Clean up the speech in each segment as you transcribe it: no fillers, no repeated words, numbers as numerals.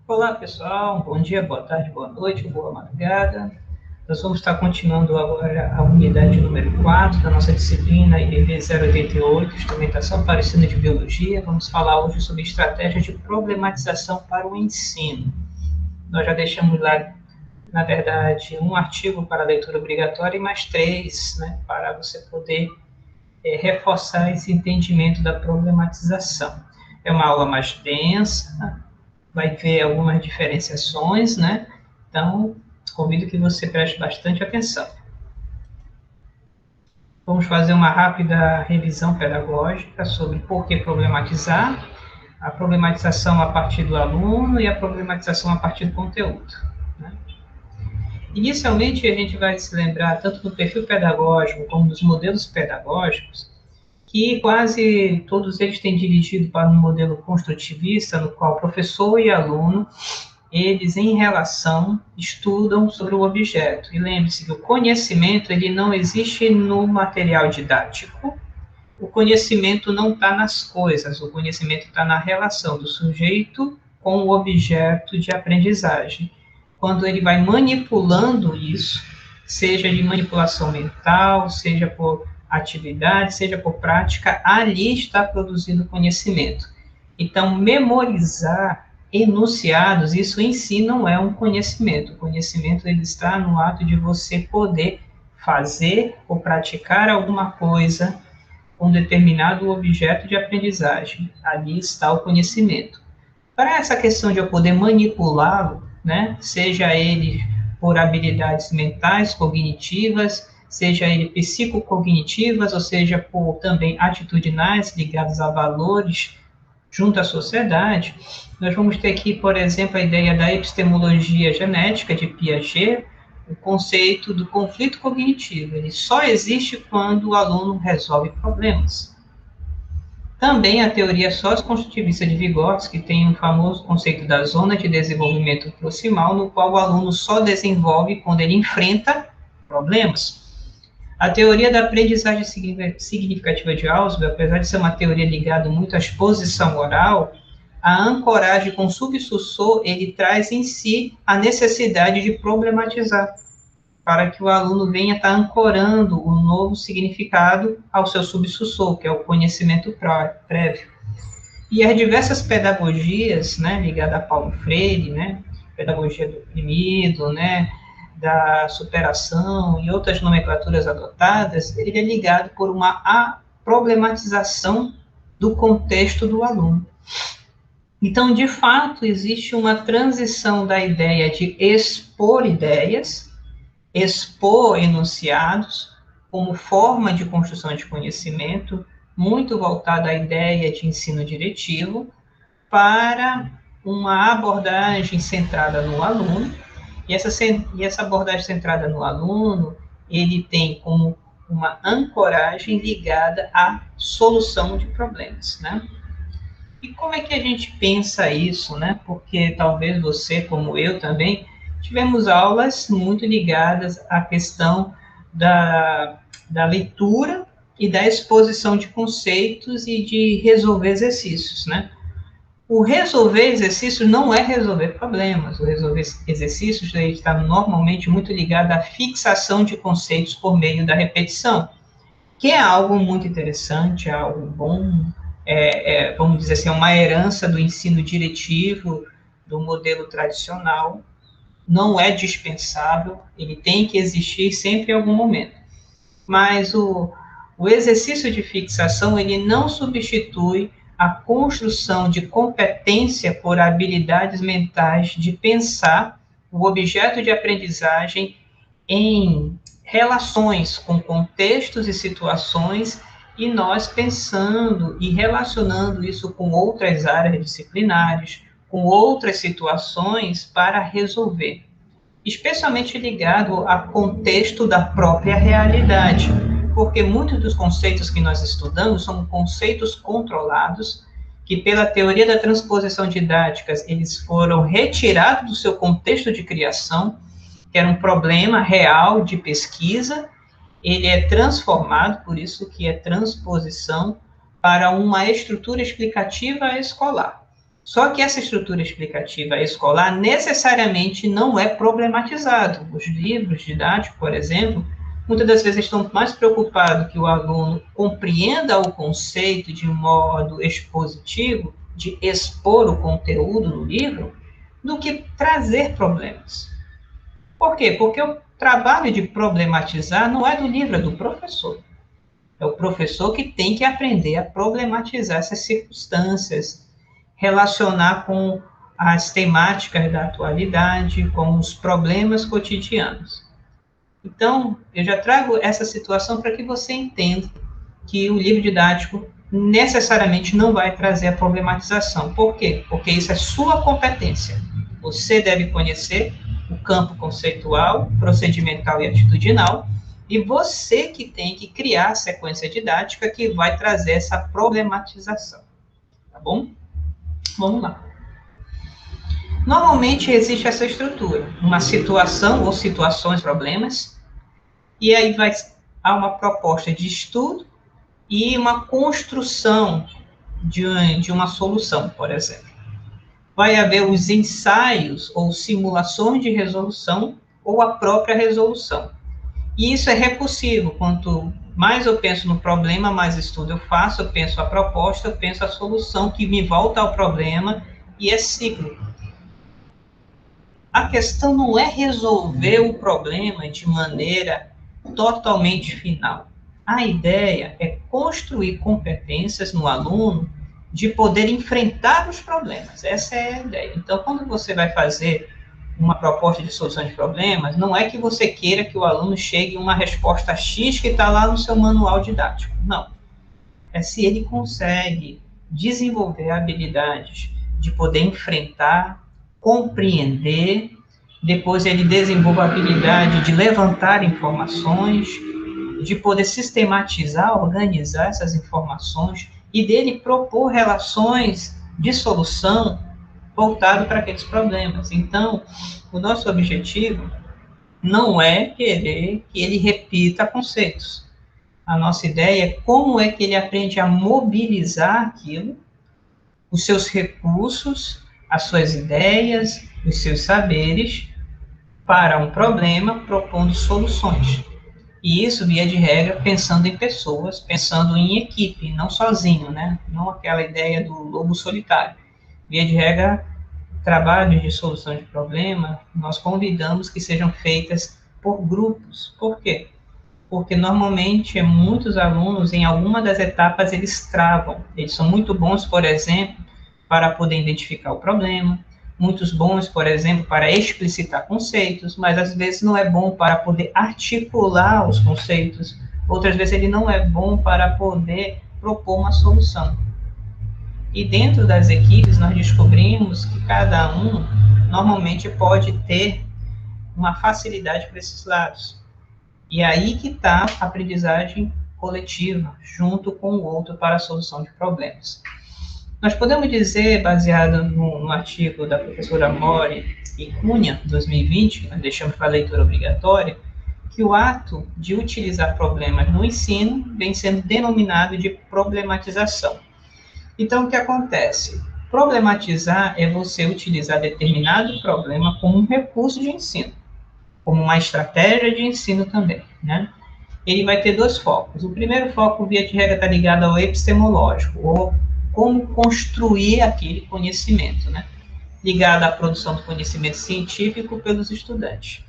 Olá, pessoal. Bom dia, boa tarde, boa noite, boa madrugada. Nós vamos estar continuando agora a unidade número 4 da nossa disciplina IBV 088, Instrumentação para o Ensino de Biologia. Vamos falar hoje sobre estratégias de problematização para o ensino. Nós já deixamos lá, na verdade, um artigo para leitura obrigatória e mais 3, né, para você poder reforçar esse entendimento da problematização. É uma aula mais densa, vai ter algumas diferenciações, né? Então, convido que você preste bastante atenção. Vamos fazer uma rápida revisão pedagógica sobre por que problematizar, a problematização a partir do aluno e a problematização a partir do conteúdo. Né? Inicialmente, a gente vai se lembrar tanto do perfil pedagógico como dos modelos pedagógicos, que quase todos eles têm dirigido para um modelo construtivista, no qual professor e aluno, eles, em relação, estudam sobre o objeto. E lembre-se que o conhecimento, ele não existe no material didático, o conhecimento não está nas coisas, o conhecimento está na relação do sujeito com o objeto de aprendizagem. Quando ele vai manipulando isso, seja de manipulação mental, seja por atividade, seja por prática, ali está produzindo conhecimento. Então, memorizar enunciados, isso em si não é um conhecimento. O conhecimento ele está no ato de você poder fazer ou praticar alguma coisa com determinado objeto de aprendizagem. Ali está o conhecimento. Para essa questão de eu poder manipulá-lo, né, seja ele por habilidades mentais, cognitivas, seja ele psicocognitivas, ou seja, por também atitudinais ligadas a valores junto à sociedade, nós vamos ter aqui, por exemplo, a ideia da epistemologia genética de Piaget, o conceito do conflito cognitivo. Ele só existe quando o aluno resolve problemas. Também a teoria socioconstrutivista de Vygotsky tem um famoso conceito da zona de desenvolvimento proximal, no qual o aluno só desenvolve quando ele enfrenta problemas. A teoria da aprendizagem significativa de Ausubel, apesar de ser uma teoria ligada muito à exposição oral, a ancoragem com subsussor, ele traz em si a necessidade de problematizar, para que o aluno venha estar ancorando um novo significado ao seu subsussor, que é o conhecimento prévio. E as diversas pedagogias, né, ligadas a Paulo Freire, né, pedagogia do oprimido, né, da superação e outras nomenclaturas adotadas, ele é ligado por uma problematização do contexto do aluno. Então, de fato, existe uma transição da ideia de expor ideias, expor enunciados, como forma de construção de conhecimento, muito voltada à ideia de ensino diretivo, para uma abordagem centrada no aluno, e essa abordagem centrada no aluno, ele tem como uma ancoragem ligada à solução de problemas, né? E como é que a gente pensa isso, né? Porque talvez você, como eu também, tivemos aulas muito ligadas à questão da leitura e da exposição de conceitos e de resolver exercícios, né? O resolver exercícios não é resolver problemas. O resolver exercícios está normalmente muito ligado à fixação de conceitos por meio da repetição, que é algo muito interessante, é algo bom, vamos dizer assim, é uma herança do ensino diretivo, do modelo tradicional, não é dispensável, ele tem que existir sempre em algum momento. Mas o exercício de fixação, ele não substitui a construção de competência por habilidades mentais de pensar o objeto de aprendizagem em relações com contextos e situações, e nós pensando e relacionando isso com outras áreas disciplinares, com outras situações para resolver, especialmente ligado a contexto da própria realidade, porque muitos dos conceitos que nós estudamos são conceitos controlados, que pela teoria da transposição didáticas, eles foram retirados do seu contexto de criação, que era um problema real de pesquisa, ele é transformado, por isso que é transposição, para uma estrutura explicativa escolar. Só que essa estrutura explicativa escolar necessariamente não é problematizado. Os livros didáticos, por exemplo, muitas das vezes estão mais preocupados que o aluno compreenda o conceito de modo expositivo, de expor o conteúdo no livro, do que trazer problemas. Por quê? Porque o trabalho de problematizar não é do livro, é do professor. É o professor que tem que aprender a problematizar essas circunstâncias, relacionar com as temáticas da atualidade, com os problemas cotidianos. Então, eu já trago essa situação para que você entenda que o livro didático necessariamente não vai trazer a problematização. Por quê? Porque isso é sua competência. Você deve conhecer o campo conceitual, procedimental e atitudinal, e você que tem que criar a sequência didática que vai trazer essa problematização. Tá bom? Vamos lá. Normalmente existe essa estrutura, uma situação ou situações, problemas, e aí há uma proposta de estudo e uma construção de uma solução, por exemplo. Vai haver os ensaios ou simulações de resolução ou a própria resolução. E isso é recursivo. Quanto mais eu penso no problema, mais estudo eu faço, eu penso a proposta, eu penso a solução que me volta ao problema, e é cíclico. A questão não é resolver o problema de maneira totalmente final. A ideia é construir competências no aluno de poder enfrentar os problemas. Essa é a ideia. Então, quando você vai fazer uma proposta de solução de problemas, não é que você queira que o aluno chegue a uma resposta X que está lá no seu manual didático. Não. É se ele consegue desenvolver habilidades de poder enfrentar, compreender, depois ele desenvolve a habilidade de levantar informações, de poder sistematizar, organizar essas informações e dele propor relações de solução voltado para aqueles problemas. Então, o nosso objetivo não é querer que ele repita conceitos. A nossa ideia é como é que ele aprende a mobilizar aquilo, os seus recursos, as suas ideias, os seus saberes, para um problema, propondo soluções. E isso, via de regra, pensando em pessoas, pensando em equipe, não sozinho, né? Não aquela ideia do lobo solitário. Via de regra, trabalhos de solução de problema, nós convidamos que sejam feitas por grupos. Por quê? Porque normalmente muitos alunos, em alguma das etapas, eles travam. Eles são muito bons, por exemplo, para poder identificar o problema, muitos bons, por exemplo, para explicitar conceitos, mas às vezes não é bom para poder articular os conceitos, outras vezes ele não é bom para poder propor uma solução. E dentro das equipes nós descobrimos que cada um normalmente pode ter uma facilidade para esses lados. E aí que está a aprendizagem coletiva, junto com o outro para a solução de problemas. Nós podemos dizer, baseado no artigo da professora Mori e Cunha, 2020, que nós deixamos para a leitura obrigatória, que o ato de utilizar problemas no ensino vem sendo denominado de problematização. Então, o que acontece? Problematizar é você utilizar determinado problema como um recurso de ensino, como uma estratégia de ensino também, né? Ele vai ter dois focos. O primeiro foco, via de regra, está ligado ao epistemológico, ou como construir aquele conhecimento, né? Ligado à produção do conhecimento científico pelos estudantes.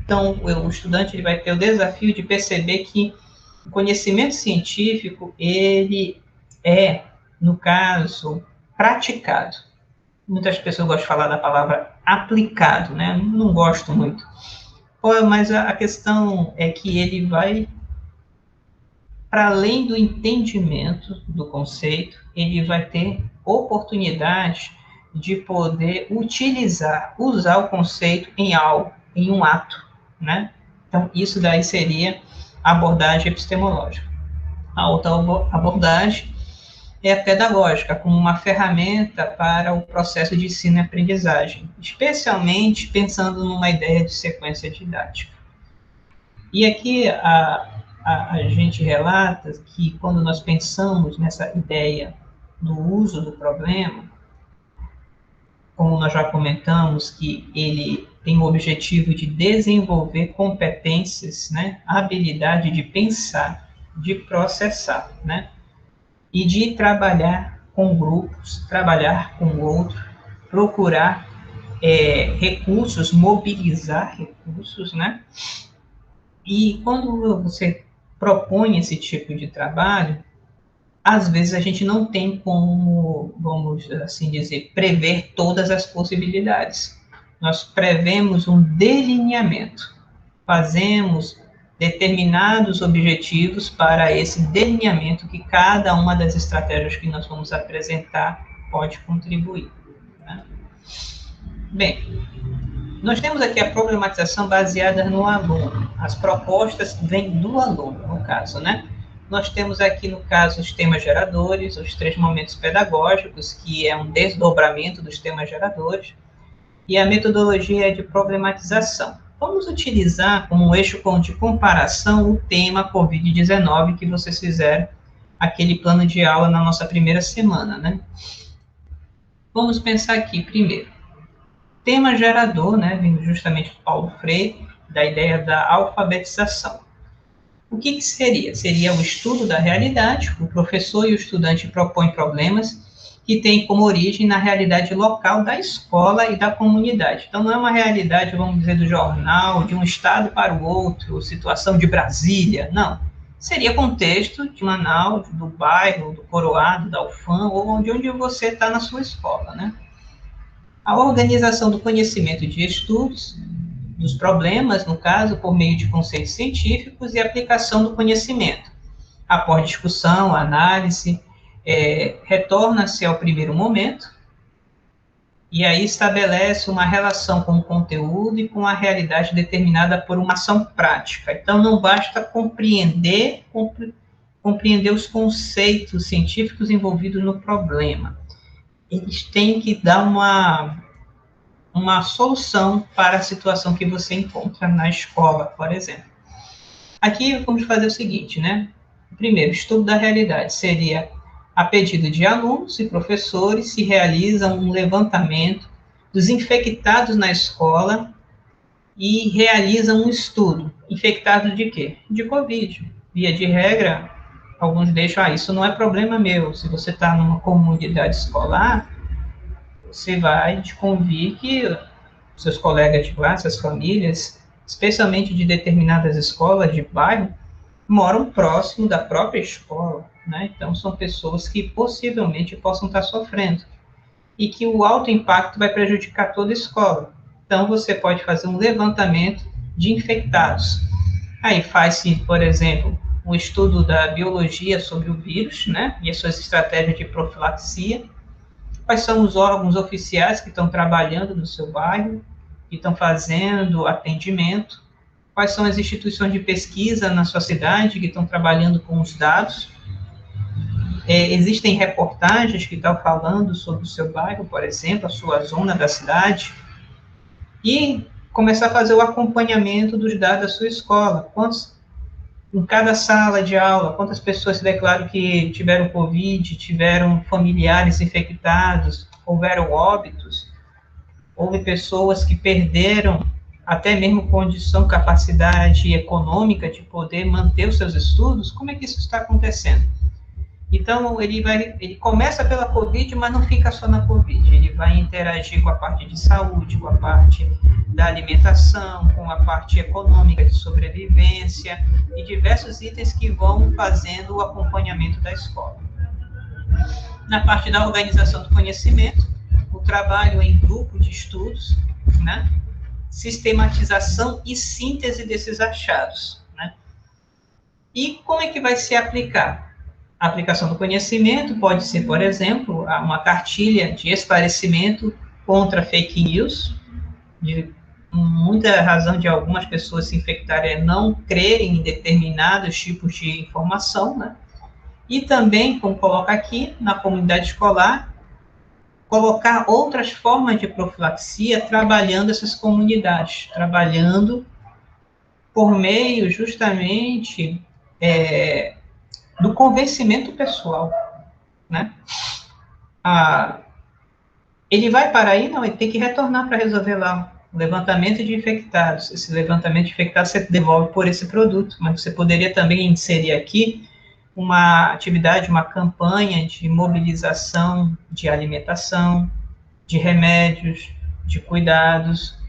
Então, o estudante ele vai ter o desafio de perceber que o conhecimento científico, ele é, no caso, praticado. Muitas pessoas gostam de falar da palavra aplicado, né? Não gosto muito. Mas a questão é que ele vai, para além do entendimento do conceito, ele vai ter oportunidade de poder usar o conceito em algo, em um ato, né? Então, isso daí seria a abordagem epistemológica. A outra abordagem é a pedagógica, como uma ferramenta para o processo de ensino e aprendizagem, especialmente pensando numa ideia de sequência didática. E aqui a gente relata que quando nós pensamos nessa ideia do uso do problema, como nós já comentamos, que ele tem o objetivo de desenvolver competências, né, habilidade de pensar, de processar, né, e de trabalhar com grupos, trabalhar com outros, procurar recursos, mobilizar recursos, né, e quando você propõe esse tipo de trabalho, às vezes a gente não tem como, vamos assim dizer, prever todas as possibilidades. Nós prevemos um delineamento, fazemos determinados objetivos para esse delineamento que cada uma das estratégias que nós vamos apresentar pode contribuir, né? Bem, nós temos aqui a problematização baseada no aluno. As propostas vêm do aluno, no caso, né? Nós temos aqui, no caso, os temas geradores, os 3 momentos pedagógicos, que é um desdobramento dos temas geradores, e a metodologia de problematização. Vamos utilizar como eixo de comparação o tema Covid-19 que vocês fizeram aquele plano de aula na nossa primeira semana, né? Vamos pensar aqui primeiro. Tema gerador, né, vindo justamente do Paulo Freire, da ideia da alfabetização. O que seria? Seria o estudo da realidade, o professor e o estudante propõem problemas que têm como origem na realidade local da escola e da comunidade. Então, não é uma realidade, vamos dizer, do jornal, de um estado para o outro, situação de Brasília, não. Seria contexto de Manaus, do bairro, do Coroado, da UFAM, ou de onde você está na sua escola, né? A organização do conhecimento de estudos, dos problemas, no caso, por meio de conceitos científicos e aplicação do conhecimento. Após discussão, análise, retorna-se ao primeiro momento, e aí estabelece uma relação com o conteúdo e com a realidade determinada por uma ação prática. Então, não basta compreender os conceitos científicos envolvidos no problema. Eles têm que dar uma solução para a situação que você encontra na escola, por exemplo. Aqui vamos fazer o seguinte, né? Primeiro, estudo da realidade seria, a pedido de alunos e professores, se realiza um levantamento dos infectados na escola e realiza um estudo. Infectado de quê? De Covid. Via de regra, alguns deixam, isso não é problema meu. Se você está numa comunidade escolar, você vai te convir que seus colegas de classe, as famílias, especialmente de determinadas escolas de bairro, moram próximo da própria escola, né? Então, são pessoas que possivelmente possam estar sofrendo e que o alto impacto vai prejudicar toda a escola. Então, você pode fazer um levantamento de infectados. Aí faz-se, por exemplo, um estudo da biologia sobre o vírus, né? E as suas estratégias de profilaxia. Quais são os órgãos oficiais que estão trabalhando no seu bairro, que estão fazendo atendimento? Quais são as instituições de pesquisa na sua cidade que estão trabalhando com os dados? Existem reportagens que estão falando sobre o seu bairro, por exemplo, a sua zona da cidade? E começar a fazer o acompanhamento dos dados da sua escola. Em cada sala de aula, quantas pessoas se declaram que tiveram Covid, tiveram familiares infectados, houveram óbitos, houve pessoas que perderam até mesmo condição, capacidade econômica de poder manter os seus estudos. Como é que isso está acontecendo? Então, ele começa pela Covid, mas não fica só na Covid. Ele vai interagir com a parte de saúde, com a parte da alimentação, com a parte econômica de sobrevivência e diversos itens que vão fazendo o acompanhamento da escola. Na parte da organização do conhecimento, o trabalho em grupo de estudos, né? Sistematização e síntese desses achados, né? E como é que vai se aplicar? A aplicação do conhecimento pode ser, por exemplo, uma cartilha de esclarecimento contra fake news, de muita razão de algumas pessoas se infectarem é não crerem em determinados tipos de informação, né? E também, como coloca aqui, na comunidade escolar, colocar outras formas de profilaxia trabalhando essas comunidades, trabalhando por meio justamente do convencimento pessoal, né? Ele vai para aí? Não, ele tem que retornar para resolver lá o levantamento de infectados. Esse levantamento de infectados você devolve por esse produto, mas você poderia também inserir aqui uma atividade, uma campanha de mobilização de alimentação, de remédios, de cuidados,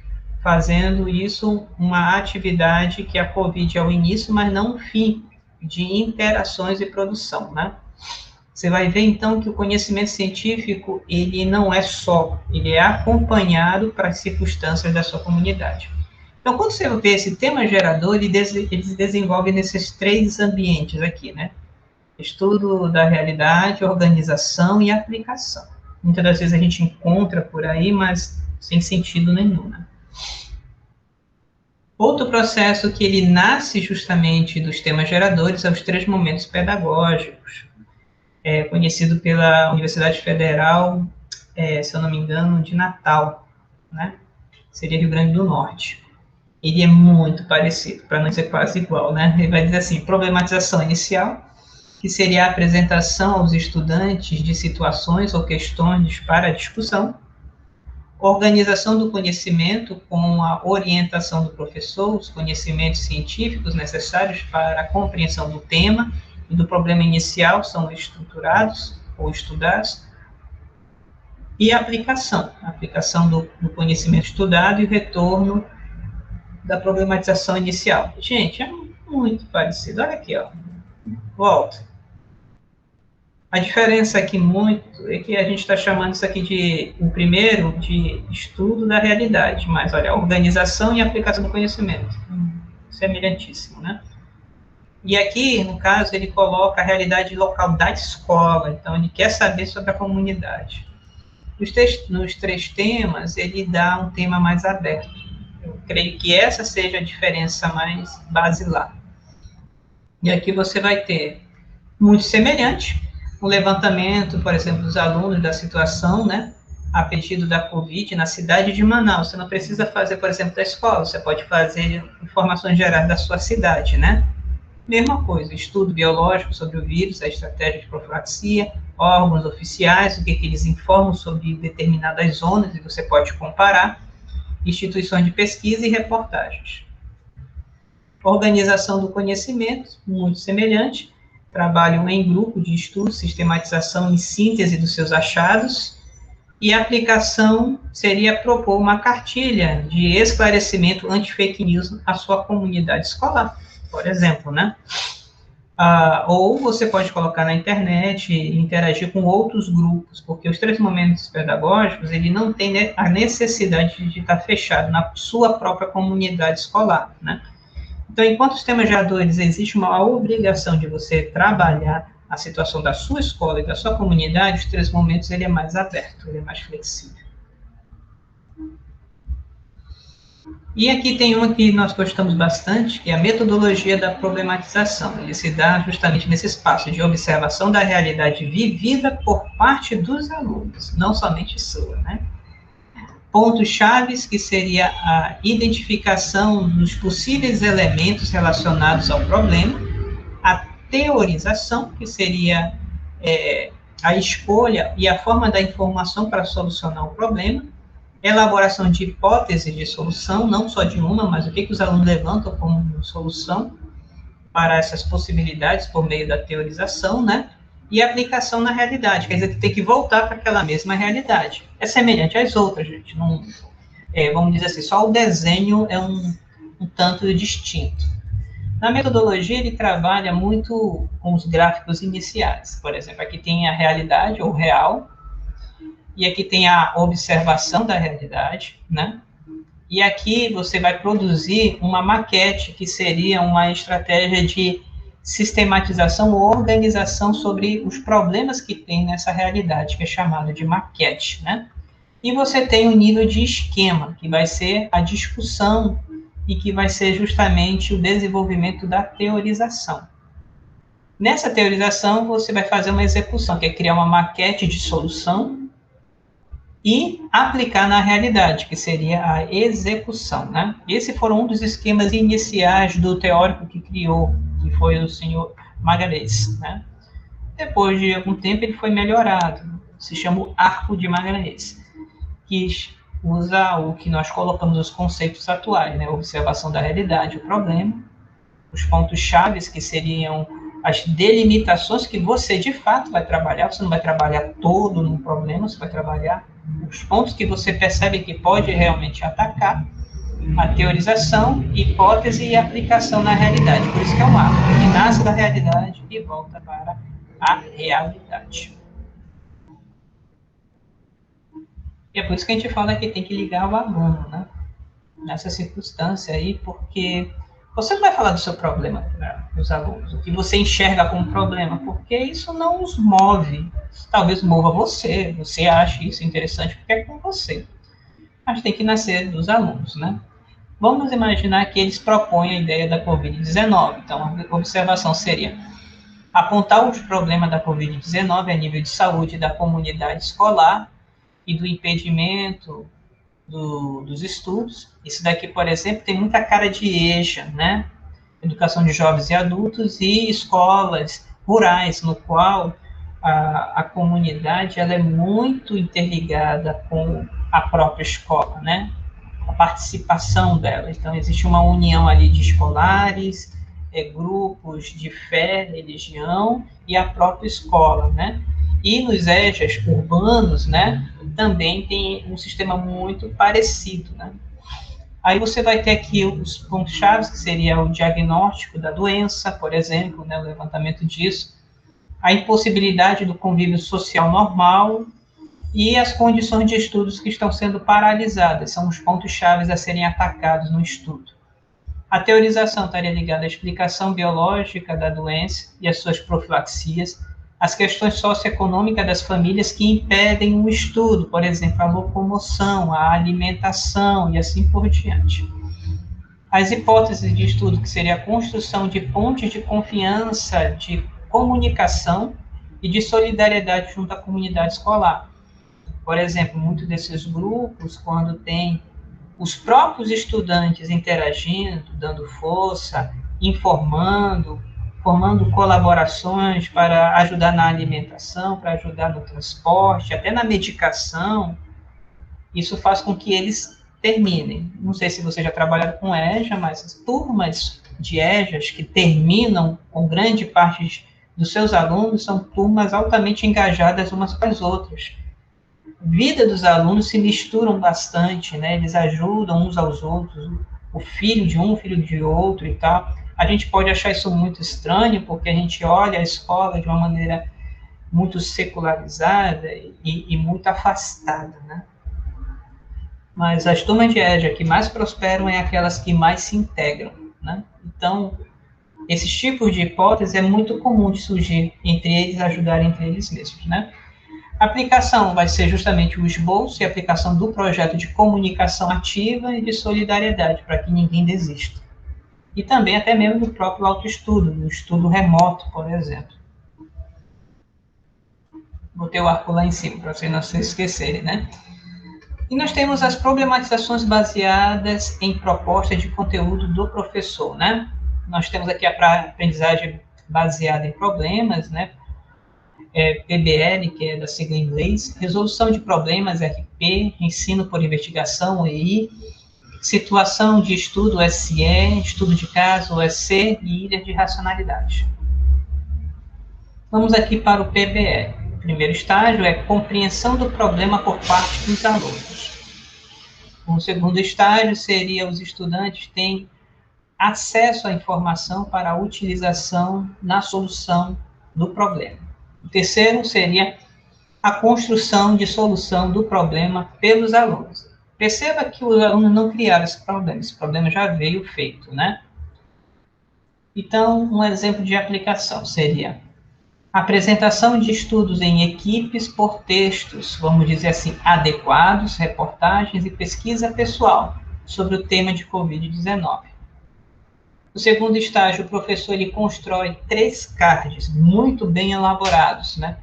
fazendo isso uma atividade que a COVID é o início, mas não o fim de interações e produção, né? Você vai ver, então, que o conhecimento científico, ele não é só, ele é acompanhado para as circunstâncias da sua comunidade. Então, quando você vê esse tema gerador, ele desenvolve nesses 3 ambientes aqui, né? Estudo da realidade, organização e aplicação. Muitas das vezes a gente encontra por aí, mas sem sentido nenhum, né? Outro processo que ele nasce justamente dos temas geradores é os 3 momentos pedagógicos, conhecido pela Universidade Federal, se eu não me engano, de Natal, né? Seria Rio Grande do Norte. Ele é muito parecido, para não dizer quase igual, né? Ele vai dizer assim, problematização inicial, que seria a apresentação aos estudantes de situações ou questões para discussão, organização do conhecimento com a orientação do professor, os conhecimentos científicos necessários para a compreensão do tema e do problema inicial são estruturados ou estudados, e a aplicação do conhecimento estudado e o retorno da problematização inicial. Gente, é muito parecido. Olha aqui, ó. Volta. A diferença aqui muito é que a gente está chamando isso aqui de, o primeiro, de estudo da realidade, mas olha, organização e aplicação do conhecimento. Semelhantíssimo, né? E aqui, no caso, ele coloca a realidade local da escola, então ele quer saber sobre a comunidade. Nos 3 temas, ele dá um tema mais aberto. Eu creio que essa seja a diferença mais basilar. E aqui você vai ter muito semelhante, um levantamento, por exemplo, dos alunos da situação, né, a pedido da Covid na cidade de Manaus. Você não precisa fazer, por exemplo, da escola, você pode fazer informações gerais da sua cidade, né? Mesma coisa, estudo biológico sobre o vírus, a estratégia de profilaxia, órgãos oficiais, o que eles informam sobre determinadas zonas, e você pode comparar, instituições de pesquisa e reportagens. Organização do conhecimento, muito semelhante, trabalham em grupo de estudo, sistematização e síntese dos seus achados, e a aplicação seria propor uma cartilha de esclarecimento anti-fake news à sua comunidade escolar, por exemplo, né? Ou você pode colocar na internet e interagir com outros grupos, porque os 3 momentos pedagógicos, ele não tem a necessidade de estar fechado na sua própria comunidade escolar, né? Então, enquanto os temas geradores, existe uma obrigação de você trabalhar a situação da sua escola e da sua comunidade, os 3 momentos ele é mais aberto, ele é mais flexível. E aqui tem uma que nós gostamos bastante, que é a metodologia da problematização. Ele se dá justamente nesse espaço de observação da realidade vivida por parte dos alunos, não somente sua, né? Pontos chaves, que seria a identificação dos possíveis elementos relacionados ao problema, a teorização, que seria a escolha e a forma da informação para solucionar o problema, elaboração de hipóteses de solução, não só de uma, mas o que os alunos levantam como solução para essas possibilidades por meio da teorização, né? E aplicação na realidade, quer dizer, que tem que voltar para aquela mesma realidade. É semelhante às outras, gente. Não, vamos dizer assim, só o desenho é um tanto distinto. Na metodologia, ele trabalha muito com os gráficos iniciais. Por exemplo, aqui tem a realidade, ou real, e aqui tem a observação da realidade, né? E aqui você vai produzir uma maquete, que seria uma estratégia de sistematização ou organização sobre os problemas que tem nessa realidade, que é chamada de maquete, né? E você tem o nível de esquema, que vai ser a discussão e que vai ser justamente o desenvolvimento da teorização. Nessa teorização, você vai fazer uma execução, que é criar uma maquete de solução e aplicar na realidade, que seria a execução, né? Esse foram um dos esquemas iniciais do teórico que criou, que foi o senhor Magalhães, né? Depois de algum tempo, ele foi melhorado, se chama Arco de Magalhães. que usa o que nós colocamos os conceitos atuais, né? Observação da realidade, o problema, os pontos chaves, que seriam as delimitações que você, de fato, vai trabalhar. Você não vai trabalhar todo no problema, você vai trabalhar os pontos que você percebe que pode realmente atacar, a teorização, hipótese e aplicação na realidade. Por isso que é um arco que nasce da realidade e volta para a realidade. E é por isso que a gente fala que tem que ligar o aluno, né? Nessa circunstância aí, porque você não vai falar do seu problema para os alunos, o que você enxerga como problema, porque isso não os move. Talvez mova você acha isso interessante porque é com você. Mas tem que nascer dos alunos, né? Vamos imaginar que eles propõem a ideia da Covid-19. Então, a observação seria apontar os problemas da Covid-19 a nível de saúde da comunidade escolar e do impedimento dos estudos. Isso daqui, por exemplo, tem muita cara de EJA, né? Educação de jovens e adultos, e escolas rurais, no qual a comunidade ela é muito interligada com a própria escola, né? A participação dela. Então, existe uma união ali de escolares, grupos de fé, religião e a própria escola, né? E nos EJAs urbanos, né, também tem um sistema muito parecido, né? Aí você vai ter aqui os pontos-chave, que seria o diagnóstico da doença, por exemplo, né, o levantamento disso, a impossibilidade do convívio social normal e as condições de estudos que estão sendo paralisadas, são os pontos-chave a serem atacados no estudo. A teorização estaria ligada à explicação biológica da doença e às suas profilaxias, as questões socioeconômicas das famílias que impedem o estudo, por exemplo, a locomoção, a alimentação e assim por diante. As hipóteses de estudo, que seria a construção de pontes de confiança, de comunicação e de solidariedade junto à comunidade escolar. Por exemplo, muitos desses grupos, quando tem os próprios estudantes interagindo, dando força, informando, formando colaborações para ajudar na alimentação, para ajudar no transporte, até na medicação, isso faz com que eles terminem. Não sei se você já trabalhou com EJA, mas as turmas de EJAs que terminam com grande parte dos seus alunos são turmas altamente engajadas umas com as outras. A vida dos alunos se misturam bastante, né? Eles ajudam uns aos outros, o filho de um, o filho de outro e tal. A gente pode achar isso muito estranho, porque a gente olha a escola de uma maneira muito secularizada e muito afastada, né? Mas as turmas de EJA que mais prosperam é aquelas que mais se integram, né? Então, esses tipos de hipótese é muito comum de surgir entre eles, ajudarem entre eles mesmos, né? A aplicação vai ser justamente o esboço e a aplicação do projeto de comunicação ativa e de solidariedade, para que ninguém desista. E também até mesmo no próprio autoestudo, no estudo remoto, por exemplo. Botei o arco lá em cima, para vocês não se esquecerem, né? E nós temos as problematizações baseadas em proposta de conteúdo do professor, né? Nós temos aqui a aprendizagem baseada em problemas, né? PBL, que é da sigla em inglês, resolução de problemas, RP, ensino por investigação, EI, situação de estudo, SE, estudo de caso, EC e ilha de racionalidade. Vamos aqui para o PBL. O primeiro estágio é compreensão do problema por parte dos alunos. O segundo estágio seria os estudantes têm acesso à informação para a utilização na solução do problema. O terceiro seria a construção de solução do problema pelos alunos. Perceba que os alunos não criaram esse problema já veio feito, né? Então, um exemplo de aplicação seria a apresentação de estudos em equipes por textos, vamos dizer assim, adequados, reportagens e pesquisa pessoal sobre o tema de Covid-19. No segundo estágio, o professor ele constrói 3 cards muito bem elaborados, né,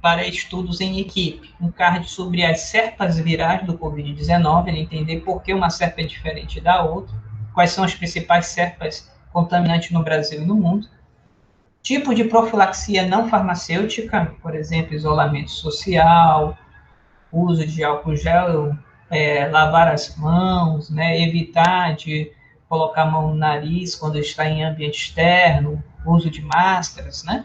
para estudos em equipe. Um card sobre as cepas virais do Covid-19, ele entender por que uma cepa é diferente da outra, quais são as principais cepas contaminantes no Brasil e no mundo, tipo de profilaxia não farmacêutica, por exemplo, isolamento social, uso de álcool gel, lavar as mãos, né, evitar de colocar a mão no nariz quando está em ambiente externo, uso de máscaras, né?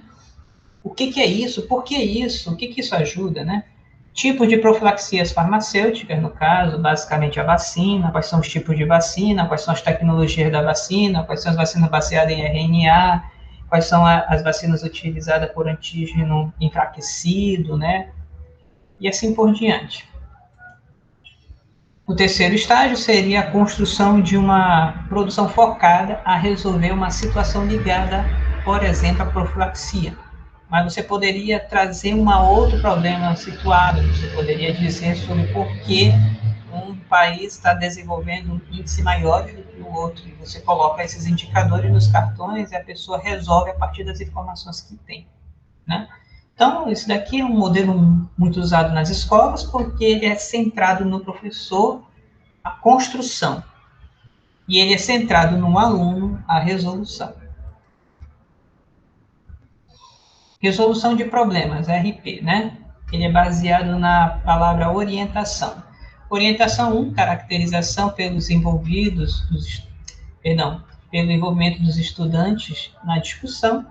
O que é isso? Por que isso? O que isso ajuda, né? Tipos de profilaxias farmacêuticas, no caso, basicamente a vacina, quais são os tipos de vacina, quais são as tecnologias da vacina, quais são as vacinas baseadas em RNA, quais são as vacinas utilizadas por antígeno enfraquecido, né? E assim por diante. O terceiro estágio seria a construção de uma produção focada a resolver uma situação ligada, por exemplo, à profilaxia. Mas você poderia trazer um outro problema situado, você poderia dizer sobre por que um país está desenvolvendo um índice maior do que o outro, e você coloca esses indicadores nos cartões e a pessoa resolve a partir das informações que tem, né? Então, isso daqui é um modelo muito usado nas escolas, porque ele é centrado no professor, a construção, e ele é centrado no aluno, a resolução. Resolução de problemas, RP, né? Ele é baseado na palavra orientação. Orientação 1, caracterização pelos envolvidos, pelo envolvimento dos estudantes na discussão.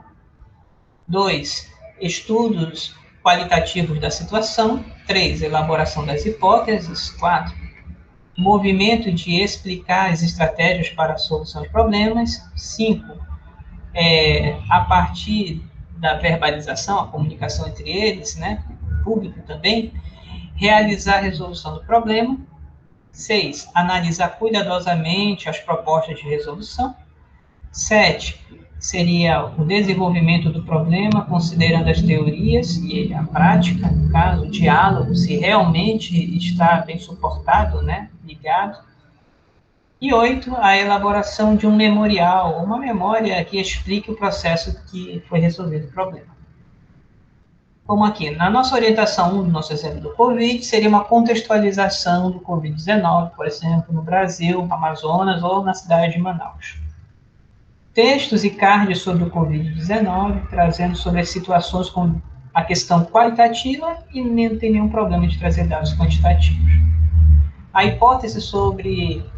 2, estudos qualitativos da situação. 3, elaboração das hipóteses. 4, movimento de explicar as estratégias para a solução de problemas. 5, a partir da verbalização, a comunicação entre eles, né, público também, realizar a resolução do problema. 6, analisar cuidadosamente as propostas de resolução. 7, seria o desenvolvimento do problema, considerando as teorias e a prática, no caso, o diálogo, se realmente está bem suportado, né, ligado. E 8, a elaboração de um memorial, uma memória que explique o processo que foi resolvido o problema. Como aqui, na nossa orientação 1 do nosso exemplo do Covid, seria uma contextualização do Covid-19, por exemplo, no Brasil, no Amazonas ou na cidade de Manaus. Textos e cards sobre o Covid-19, trazendo sobre as situações com a questão qualitativa e não tem nenhum problema de trazer dados quantitativos. A hipótese sobre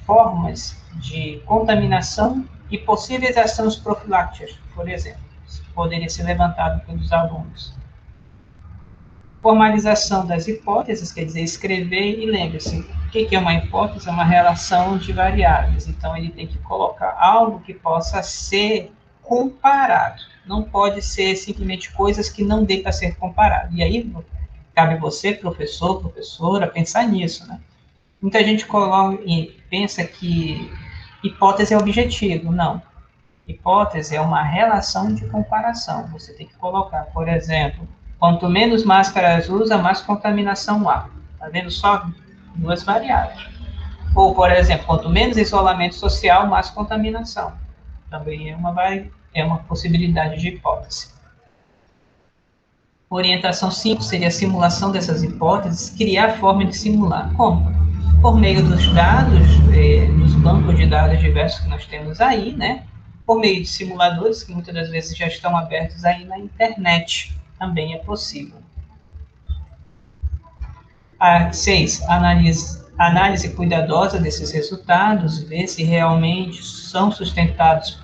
formas de contaminação e possíveis ações profiláticas, por exemplo, poderia ser levantado pelos alunos. Formalização das hipóteses, quer dizer, escrever, e lembre-se, o que é uma hipótese? É uma relação de variáveis, então ele tem que colocar algo que possa ser comparado, não pode ser simplesmente coisas que não dê para ser comparado, e aí cabe você, professor, professora, pensar nisso, né? Muita gente coloca e pensa que hipótese é objetivo. Não. Hipótese é uma relação de comparação. Você tem que colocar, por exemplo, quanto menos máscaras usa, mais contaminação há. Está vendo só duas variáveis. Ou, por exemplo, quanto menos isolamento social, mais contaminação. Também é uma possibilidade de hipótese. Orientação 5 seria a simulação dessas hipóteses, criar a forma de simular. Como? Por meio dos dados, dos bancos de dados diversos que nós temos aí, né? Por meio de simuladores, que muitas das vezes já estão abertos aí na internet, também é possível. 6, análise cuidadosa desses resultados, ver se realmente são sustentados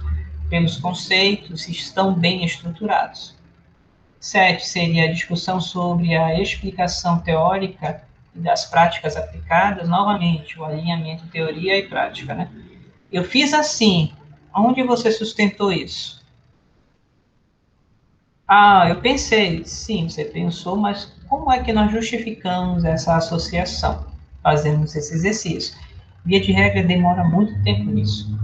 pelos conceitos, se estão bem estruturados. 7, seria a discussão sobre a explicação teórica das práticas aplicadas, novamente, o alinhamento teoria e prática, né? Eu fiz assim, onde você sustentou isso? Eu pensei, sim, você pensou, mas como é que nós justificamos essa associação? Fazemos esse exercício. Via de regra, demora muito tempo nisso.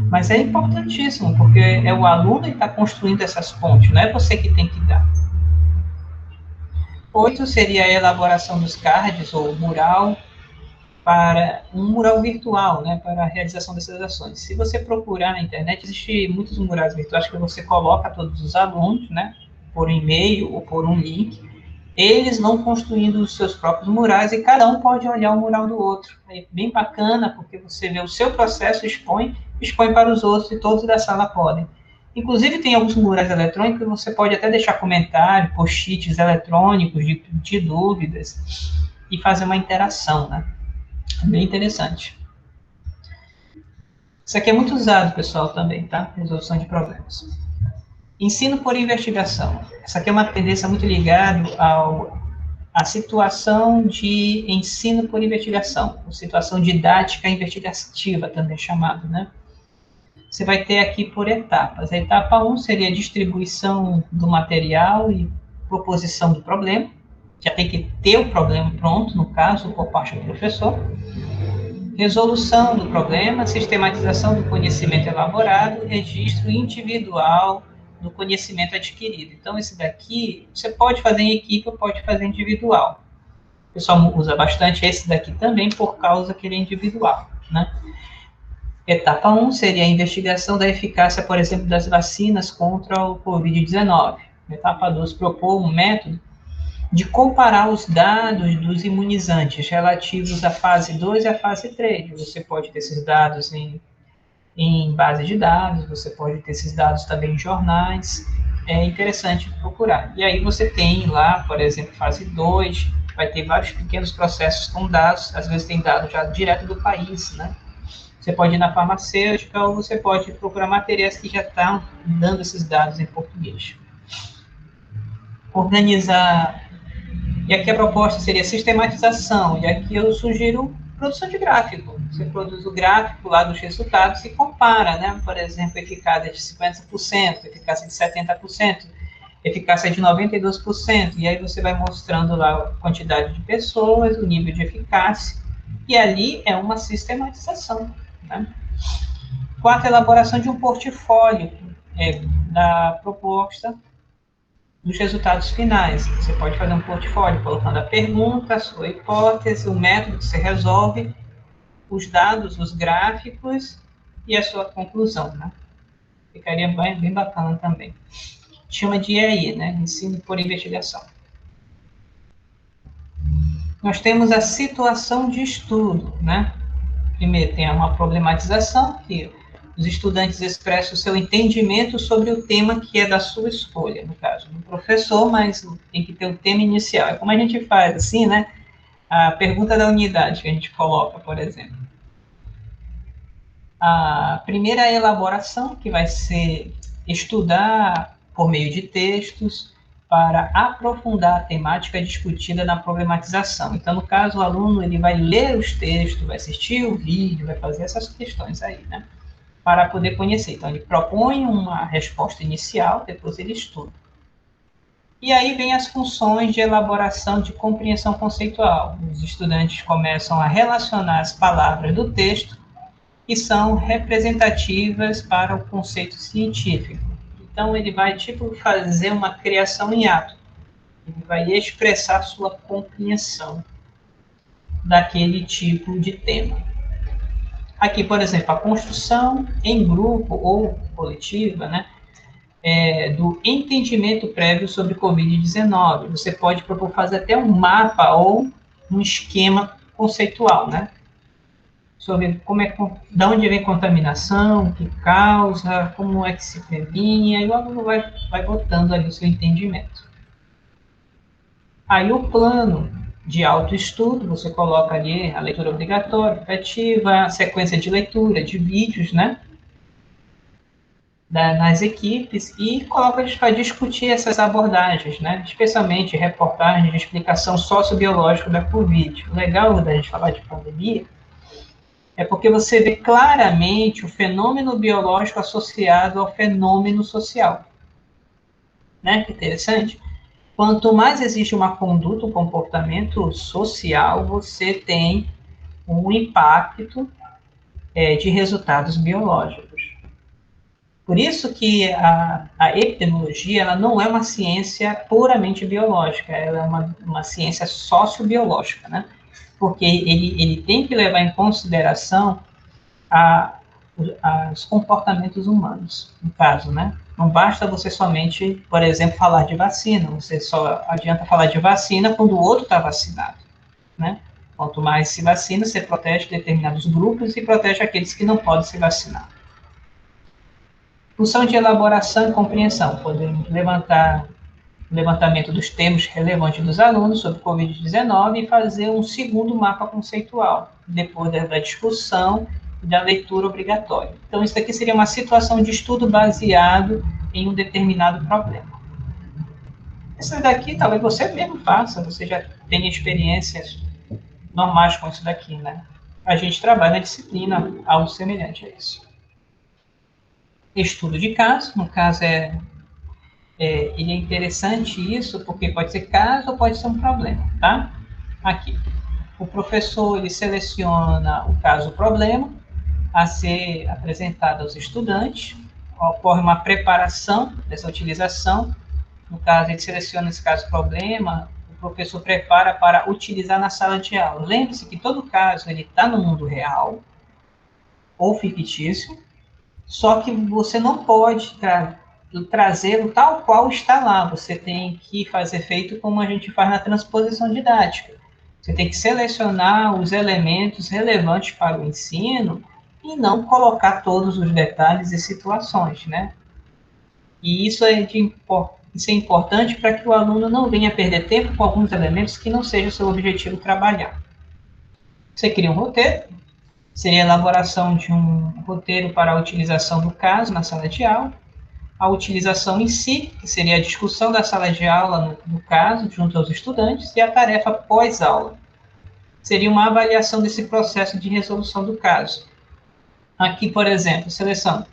Mas é importantíssimo, porque é o aluno que está construindo essas pontes, não é você que tem que dar. 8 seria a elaboração dos cards, ou mural, para um mural virtual, né, para a realização dessas ações. Se você procurar na internet, existem muitos murais virtuais que você coloca todos os alunos, né, por e-mail ou por um link, eles vão construindo os seus próprios murais e cada um pode olhar o mural do outro. É bem bacana, porque você vê o seu processo, expõe para os outros e todos da sala podem. Inclusive, tem alguns murais eletrônicos que você pode até deixar comentário, post-its eletrônicos de dúvidas. e fazer uma interação, né? É bem interessante. Isso aqui é muito usado, pessoal, também, tá? Resolução de problemas. Ensino por investigação. Essa aqui é uma tendência muito ligada à situação de ensino por investigação, situação didática investigativa, também chamado, né? Você vai ter aqui por etapas. A etapa 1 seria a distribuição do material e proposição do problema. Já tem que ter o problema pronto, no caso, por parte do professor. Resolução do problema, sistematização do conhecimento elaborado, registro individual do conhecimento adquirido. Então, esse daqui, você pode fazer em equipe ou pode fazer individual. O pessoal usa bastante esse daqui também por causa que ele é individual, né? Etapa 1 seria a investigação da eficácia, por exemplo, das vacinas contra o Covid-19. Etapa 2, propor um método de comparar os dados dos imunizantes relativos à fase 2 e à fase 3. Você pode ter esses dados em base de dados, você pode ter esses dados também em jornais, é interessante procurar. E aí você tem lá, por exemplo, fase 2, vai ter vários pequenos processos com dados, às vezes tem dados já direto do país, né? Você pode ir na farmacêutica ou você pode procurar materiais que já estão dando esses dados em português. Organizar. E aqui a proposta seria sistematização. E aqui eu sugiro produção de gráfico. Você produz o gráfico lá dos resultados e compara, né? Por exemplo, eficácia de 50%, eficácia de 70%, eficácia de 92%. E aí você vai mostrando lá a quantidade de pessoas, o nível de eficácia. E ali é uma sistematização, né? Quarta, elaboração de um portfólio da proposta dos resultados finais. Você pode fazer um portfólio colocando a pergunta, a sua hipótese, o método que você resolve, os dados, os gráficos e a sua conclusão, né? Ficaria bem bacana também. Chama de EAI, né? Ensino por investigação. Nós temos a situação de estudo, né? Primeiro, tem uma problematização, que os estudantes expressam o seu entendimento sobre o tema que é da sua escolha, no caso do professor, mas tem que ter um tema inicial. É como a gente faz, assim, né? A pergunta da unidade que a gente coloca, por exemplo. A primeira é a elaboração, que vai ser estudar por meio de textos, para aprofundar a temática discutida na problematização. Então, no caso, o aluno ele vai ler os textos, vai assistir o vídeo, vai fazer essas questões aí, né? Para poder conhecer. Então, ele propõe uma resposta inicial, depois ele estuda. E aí vem as funções de elaboração de compreensão conceitual. Os estudantes começam a relacionar as palavras do texto que são representativas para o conceito científico. Então, ele vai, fazer uma criação em ato. Ele vai expressar sua compreensão daquele tipo de tema. Aqui, por exemplo, a construção em grupo ou coletiva, né, do entendimento prévio sobre Covid-19. Você pode propor fazer até um mapa ou um esquema conceitual, né, sobre de onde vem contaminação, o que causa, como é que se previne, aí o aluno vai botando ali o seu entendimento. Aí o plano de autoestudo, você coloca ali a leitura obrigatória, optativa, a sequência de leitura, de vídeos, né, nas equipes, e coloca eles para discutir essas abordagens, né, especialmente reportagens de explicação sociobiológica da Covid. O legal da gente falar de pandemia é porque você vê claramente o fenômeno biológico associado ao fenômeno social. Né? Que interessante. Quanto mais existe uma conduta, um comportamento social, você tem um impacto de resultados biológicos. Por isso que a epidemiologia ela não é uma ciência puramente biológica, ela é uma ciência sociobiológica, né? Porque ele tem que levar em consideração os comportamentos humanos, no caso, né? Não basta você somente, por exemplo, falar de vacina, você só adianta falar de vacina quando o outro está vacinado, né? Quanto mais se vacina, você protege determinados grupos e protege aqueles que não podem se vacinar. Função de elaboração e compreensão, podemos levantar levantamento dos termos relevantes dos alunos sobre Covid-19 e fazer um segundo mapa conceitual, depois da discussão e da leitura obrigatória. Então, isso aqui seria uma situação de estudo baseado em um determinado problema. Isso daqui, talvez você mesmo faça, você já tenha experiências normais com isso daqui, né? A gente trabalha na disciplina algo semelhante a isso. Estudo de caso, no caso ele é interessante isso, porque pode ser caso ou pode ser um problema, tá? Aqui, o professor, ele seleciona o caso ou problema a ser apresentado aos estudantes, ocorre uma preparação dessa utilização, no caso, ele seleciona esse caso problema, o professor prepara para utilizar na sala de aula. Lembre-se que todo caso, ele está no mundo real, ou fictício, só que você não pode trazê-lo tal qual está lá. Você tem que fazer feito como a gente faz na transposição didática. Você tem que selecionar os elementos relevantes para o ensino e não colocar todos os detalhes e situações, né? E isso é importante para que o aluno não venha perder tempo com alguns elementos que não seja o seu objetivo trabalhar. Você cria um roteiro, seria a elaboração de um roteiro para a utilização do caso na sala de aula, a utilização em si, que seria a discussão da sala de aula no caso, junto aos estudantes, e a tarefa pós-aula. Seria uma avaliação desse processo de resolução do caso. Aqui, por exemplo, seleção.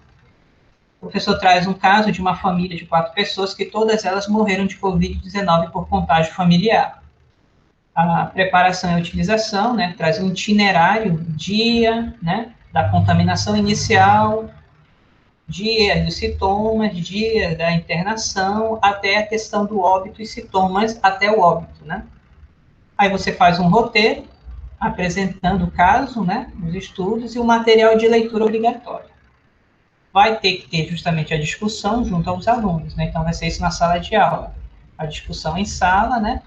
O professor traz um caso de uma família de 4 pessoas que todas elas morreram de Covid-19 por contágio familiar. A preparação e a utilização, né, traz um itinerário, dia, né, da contaminação inicial, dia dos sintomas, dia da internação, até a questão do óbito e sintomas até o óbito, né. Aí você faz um roteiro, apresentando o caso, né, os estudos e o material de leitura obrigatório. Vai ter que ter justamente a discussão junto aos alunos, né? Então vai ser isso na sala de aula, a discussão em sala, né?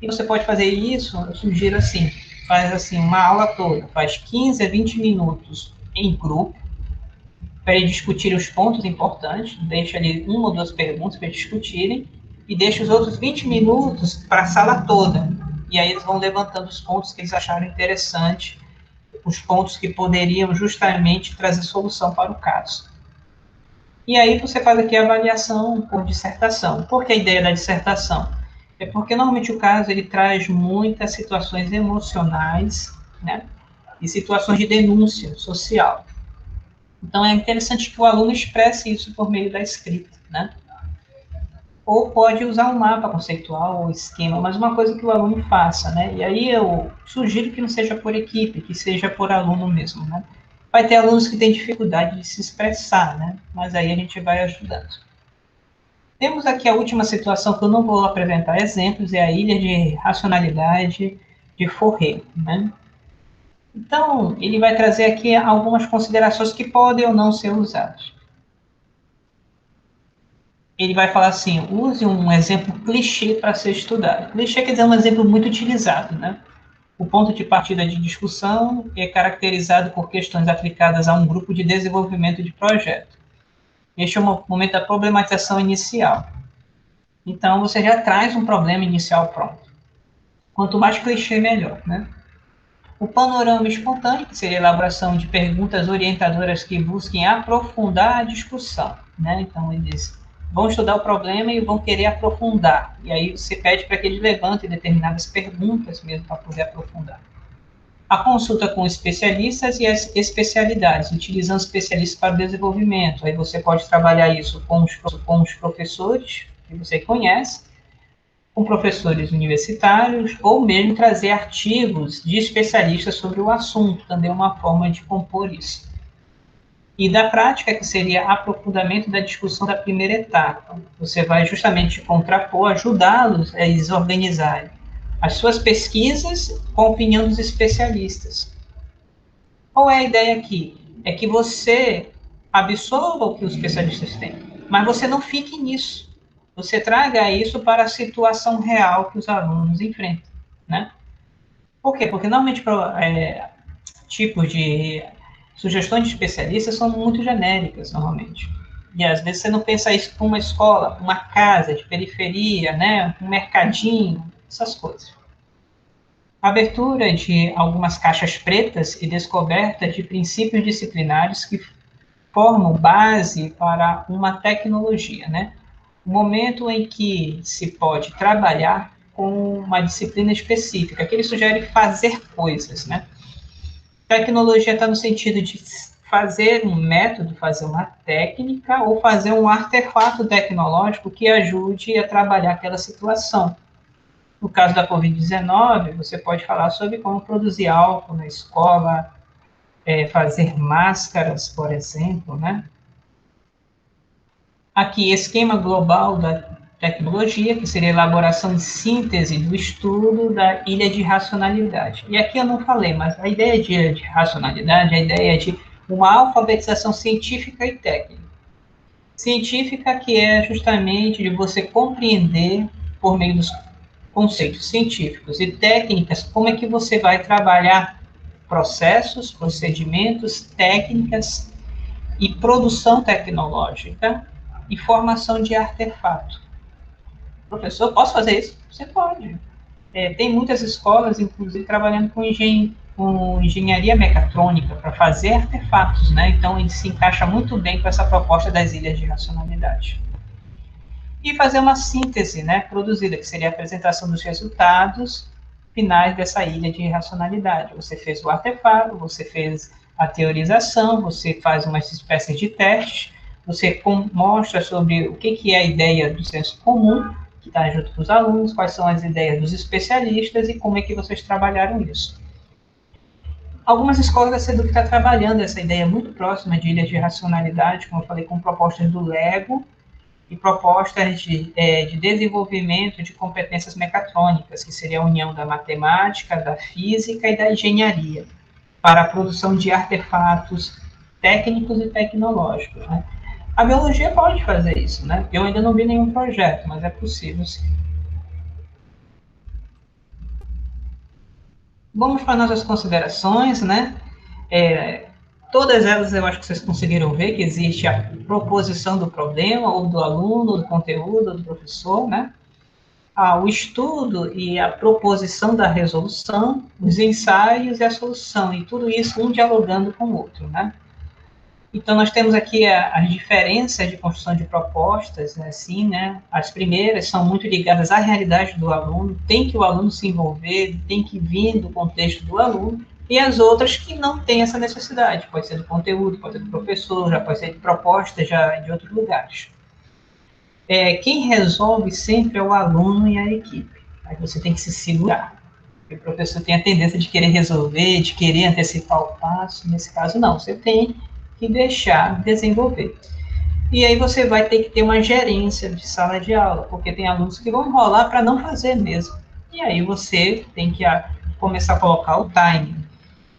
E você pode fazer isso, eu sugiro assim, faz assim uma aula toda, faz 15 a 20 minutos em grupo, para eles discutirem os pontos importantes, deixa ali 1 ou 2 perguntas para eles discutirem, e deixa os outros 20 minutos para a sala toda, e aí eles vão levantando os pontos que eles acharam interessantes, os pontos que poderiam justamente trazer solução para o caso. E aí você faz aqui a avaliação por dissertação. Por que a ideia da dissertação? É porque normalmente o caso ele traz muitas situações emocionais, né, e situações de denúncia social. Então é interessante que o aluno expresse isso por meio da escrita, né? Ou pode usar um mapa conceitual ou esquema, mas uma coisa que o aluno faça, né? E aí eu sugiro que não seja por equipe, que seja por aluno mesmo, né? Vai ter alunos que têm dificuldade de se expressar, né? Mas aí a gente vai ajudando. Temos aqui a última situação que eu não vou apresentar exemplos, é a ilha de racionalidade de Fourier, né? Então, ele vai trazer aqui algumas considerações que podem ou não ser usadas. Ele vai falar assim, use um exemplo clichê para ser estudado. Clichê quer dizer um exemplo muito utilizado, né? O ponto de partida de discussão é caracterizado por questões aplicadas a um grupo de desenvolvimento de projeto. Este é o momento da problematização inicial. Então, você já traz um problema inicial pronto. Quanto mais clichê, melhor, né? O panorama espontâneo, que seria a elaboração de perguntas orientadoras que busquem aprofundar a discussão, né? Então, ele diz, vão estudar o problema e vão querer aprofundar. E aí você pede para que eles levantem determinadas perguntas mesmo para poder aprofundar. A consulta com especialistas e as especialidades, utilizando especialistas para o desenvolvimento. Aí você pode trabalhar isso com os professores que você conhece, com professores universitários, ou mesmo trazer artigos de especialistas sobre o assunto, também é uma forma de compor isso. E da prática, que seria aprofundamento da discussão da primeira etapa. Você vai justamente contrapor, ajudá-los a eles organizarem as suas pesquisas com a opinião dos especialistas. Qual é a ideia aqui? É que você absorva o que os especialistas têm, mas você não fique nisso. Você traga isso para a situação real que os alunos enfrentam, né? Por quê? Porque normalmente tipos de sugestões de especialistas são muito genéricas, normalmente. E às vezes você não pensa isso para uma escola, uma casa de periferia, né? Um mercadinho, essas coisas. Abertura de algumas caixas pretas e descoberta de princípios disciplinares que formam base para uma tecnologia, né? O momento em que se pode trabalhar com uma disciplina específica, que ele sugere fazer coisas, né? Tecnologia está no sentido de fazer um método, fazer uma técnica ou fazer um artefato tecnológico que ajude a trabalhar aquela situação. No caso da Covid-19, você pode falar sobre como produzir álcool na escola, fazer máscaras, por exemplo, né? Aqui, esquema global da tecnologia, que seria a elaboração e síntese do estudo da ilha de racionalidade. E aqui eu não falei, mas a ideia de ilha de racionalidade é a ideia de uma alfabetização científica e técnica. Científica, que é justamente de você compreender, por meio dos conceitos científicos e técnicas, como é que você vai trabalhar processos, procedimentos, técnicas e produção tecnológica e formação de artefato. Professor, posso fazer isso? Você pode. Tem muitas escolas, inclusive, trabalhando com engenharia mecatrônica para fazer artefatos, né? Então, ele se encaixa muito bem com essa proposta das ilhas de racionalidade. E fazer uma síntese, né, produzida, que seria a apresentação dos resultados finais dessa ilha de racionalidade. Você fez o artefato, você fez a teorização, você faz uma espécie de teste, você mostra sobre o que é a ideia do senso comum, que está junto com os alunos, quais são as ideias dos especialistas e como é que vocês trabalharam isso. Algumas escolas da SEDUC estão trabalhando essa ideia muito próxima de ilha de racionalidade, como eu falei, com propostas do Lego e propostas de desenvolvimento de competências mecatrônicas, que seria a união da matemática, da física e da engenharia, para a produção de artefatos técnicos e tecnológicos, né? A biologia pode fazer isso, né? Eu ainda não vi nenhum projeto, mas é possível, sim. Vamos para nossas considerações, né? Todas elas eu acho que vocês conseguiram ver que existe a proposição do problema, ou do aluno, do conteúdo, do professor, né? O estudo e a proposição da resolução, os ensaios e a solução, e tudo isso um dialogando com o outro, né? Então, nós temos aqui as diferenças de construção de propostas, né, assim, né? As primeiras são muito ligadas à realidade do aluno, tem que o aluno se envolver, tem que vir do contexto do aluno, e as outras que não têm essa necessidade, pode ser do conteúdo, pode ser do professor, já pode ser de propostas já de outros lugares. Quem resolve sempre é o aluno e a equipe. Aí você tem que se segurar. O professor tem a tendência de querer resolver, de querer antecipar o passo, nesse caso não, você tem que deixar desenvolver. E aí você vai ter que ter uma gerência de sala de aula, porque tem alunos que vão enrolar para não fazer mesmo. E aí você tem que começar a colocar o timing.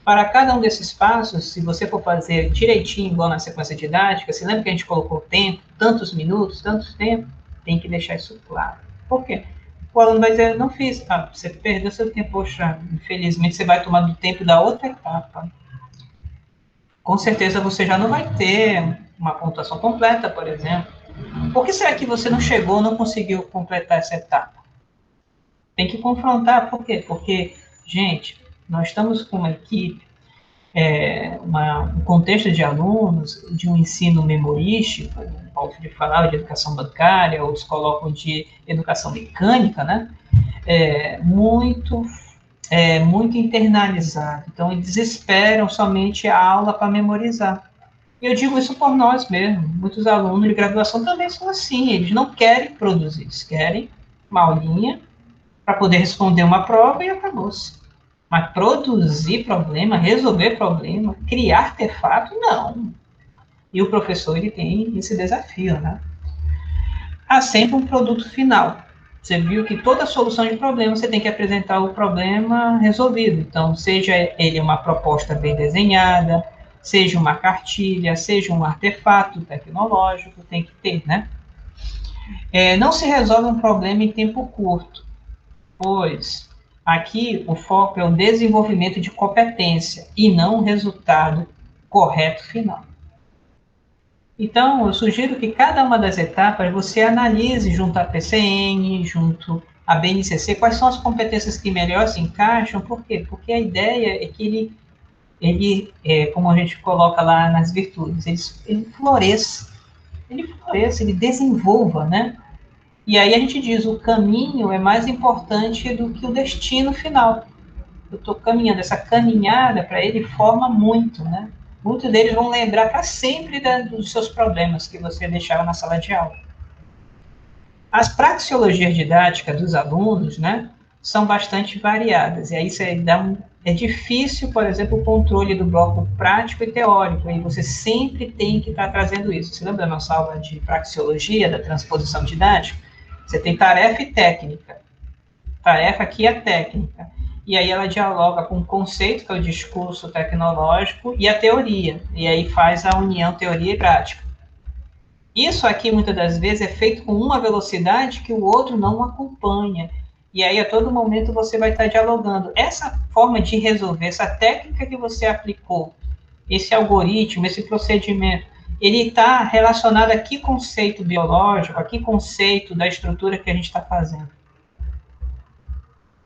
Para cada um desses passos, se você for fazer direitinho, igual na sequência didática, você lembra que a gente colocou tempo, tantos minutos, tantos tempo? Tem que deixar isso claro. Por quê? O aluno vai dizer, não fiz. Você perdeu seu tempo, poxa, infelizmente você vai tomar do tempo da outra etapa. Com certeza você já não vai ter uma pontuação completa, por exemplo. Por que será que você não chegou, não conseguiu completar essa etapa? Tem que confrontar, por quê? Porque, gente, nós estamos com uma equipe, um contexto de alunos, de um ensino memorístico, o Paulo Felipe falava de educação bancária, outros colocam de educação mecânica, né? Muito internalizado. Então, eles esperam somente a aula para memorizar. E eu digo isso por nós mesmos. Muitos alunos de graduação também são assim. Eles não querem produzir, eles querem uma aulinha para poder responder uma prova e acabou-se. Mas produzir problema, resolver problema, criar artefato, não. E o professor, ele tem esse desafio, né? Há sempre um produto final. Você viu que toda solução de problema, você tem que apresentar o problema resolvido. Então, seja ele uma proposta bem desenhada, seja uma cartilha, seja um artefato tecnológico, tem que ter, né? Não se resolve um problema em tempo curto, pois aqui o foco é o desenvolvimento de competência e não o resultado correto final. Então, eu sugiro que cada uma das etapas você analise junto à PCN, junto à BNCC, quais são as competências que melhor se encaixam. Por quê? Porque a ideia é que como a gente coloca lá nas virtudes, ele floresça, ele desenvolva, né? E aí a gente diz, o caminho é mais importante do que o destino final. Eu estou caminhando, essa caminhada para ele forma muito, né? Muitos deles vão lembrar para sempre dos seus problemas que você deixava na sala de aula. As praxeologias didáticas dos alunos, né, são bastante variadas. E aí é difícil, por exemplo, o controle do bloco prático e teórico. E você sempre tem que estar trazendo isso. Você lembra da nossa aula de praxeologia, da transposição didática? Você tem tarefa e técnica. Tarefa aqui é técnica. E aí ela dialoga com o conceito, que é o discurso tecnológico, e a teoria. E aí faz a união teoria e prática. Isso aqui, muitas das vezes, é feito com uma velocidade que o outro não acompanha. E aí, a todo momento, você vai estar dialogando. Essa forma de resolver, essa técnica que você aplicou, esse algoritmo, esse procedimento, ele está relacionado a que conceito biológico, a que conceito da estrutura que a gente está fazendo.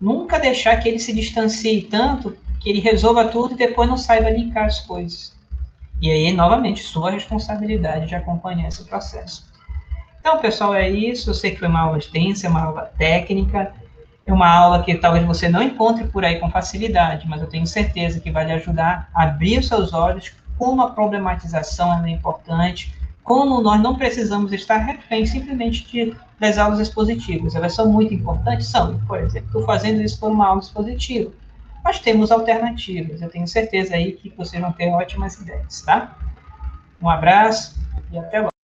Nunca deixar que ele se distancie tanto que ele resolva tudo e depois não saiba linkar as coisas. E aí, novamente, sua responsabilidade de acompanhar esse processo. Então, pessoal, é isso. Eu sei que foi uma aula extensa, é uma aula técnica, é uma aula que talvez você não encontre por aí com facilidade, mas eu tenho certeza que vai lhe ajudar a abrir os seus olhos como a problematização é importante, como nós não precisamos estar refém simplesmente das aulas expositivas. Elas são muito importantes? São. Por exemplo, estou fazendo isso por uma aula expositiva. Mas temos alternativas. Eu tenho certeza aí que vocês vão ter ótimas ideias, tá? Um abraço e até logo.